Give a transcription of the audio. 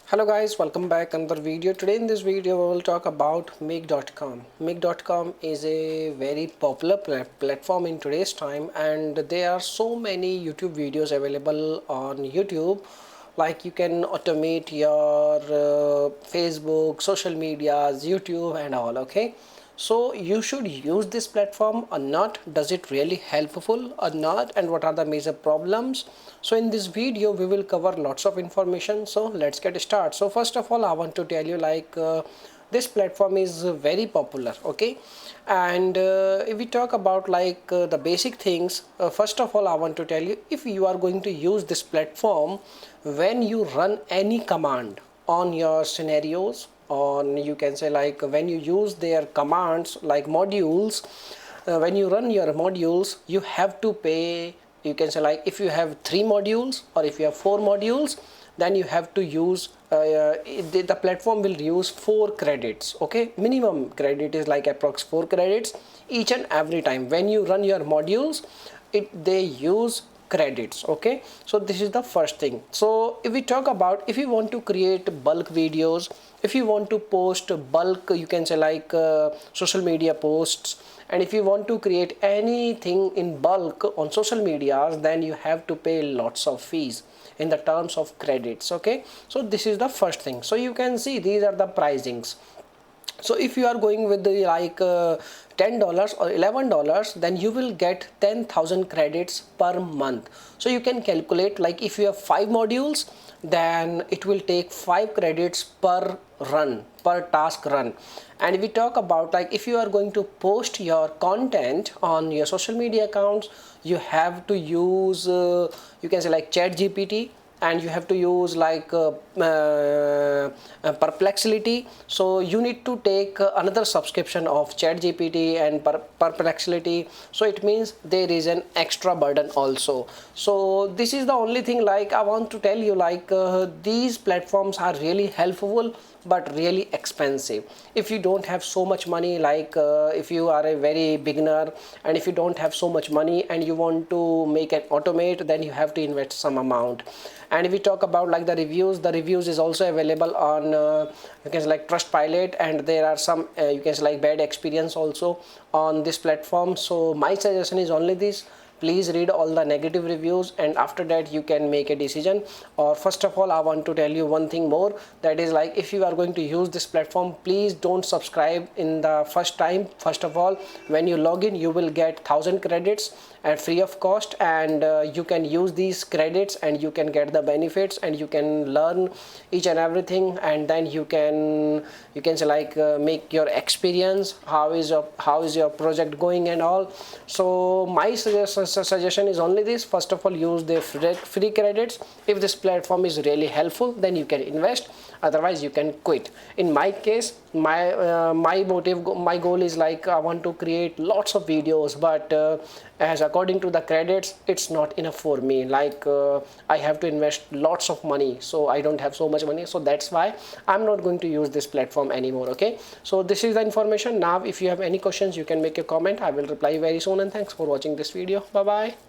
Hello guys, welcome back another video. Today in this video we will talk about make.com. Make.com is a very popular platform in today's time, and there are so many YouTube videos available on YouTube. Like you can automate your Facebook, social medias, YouTube and all. Okay, so you should use this platform or not? Does it really helpful or not, and what are the major problems? So in this video we will cover lots of information, so let's get started. So first of all I want to tell you this platform is very popular. Okay, and if we talk about the basic things, first of all I want to tell you, if you are going to use this platform, when you run any command on your scenarios, on you can say when you use their commands like modules, when you run your modules you have to pay. You can say if you have 3 modules or if you have 4 modules, then you have to use the platform will use 4 credits. Okay, minimum credit is like approx 4 credits each and every time when you run your modules. They use credits. Okay, so this is the first thing. So if we talk about, if you want to create bulk videos, if you want to post bulk, you can say social media posts, and if you want to create anything in bulk on social medias, then you have to pay lots of fees in the terms of credits. Okay, so this is the first thing. So you can see these are the pricings. So if you are going with the $10 or $11, then you will get 10,000 credits per month. So you can calculate, like if you have 5 modules, then it will take 5 credits per run, per task run. And if we talk about if you are going to post your content on your social media accounts, you have to use you can say ChatGPT, and you have to use perplexity. So you need to take another subscription of ChatGPT and perplexity. So it means there is an extra burden also. So this is the only thing I want to tell you, these platforms are really helpful but really expensive. If you don't have so much money, if you are a very beginner and if you don't have so much money and you want to make an automate, then you have to invest some amount. And if we talk about the reviews is also available on you can say Trustpilot, and there are some you can say bad experience also on this platform. So my suggestion is only this: please read all the negative reviews, and after that you can make a decision. Or first of all I want to tell you one thing more, that is if you are going to use this platform, please don't subscribe in the first time. First of all, when you log in, you will get 1,000 credits at free of cost, and you can use these credits and you can get the benefits and you can learn each and everything, and then you can say make your experience, how is your project going and all. So my suggestion is only this: first of all, use the free credits. If this platform is really helpful, then you can invest, otherwise you can quit. In my case, my goal is I want to create lots of videos, but as according to the credits, it's not enough for me. I have to invest lots of money, so I don't have so much money, so that's why I'm not going to use this platform anymore. Okay, so this is the information. Now if you have any questions, you can make a comment. I will reply very soon, and thanks for watching this video. Bye bye.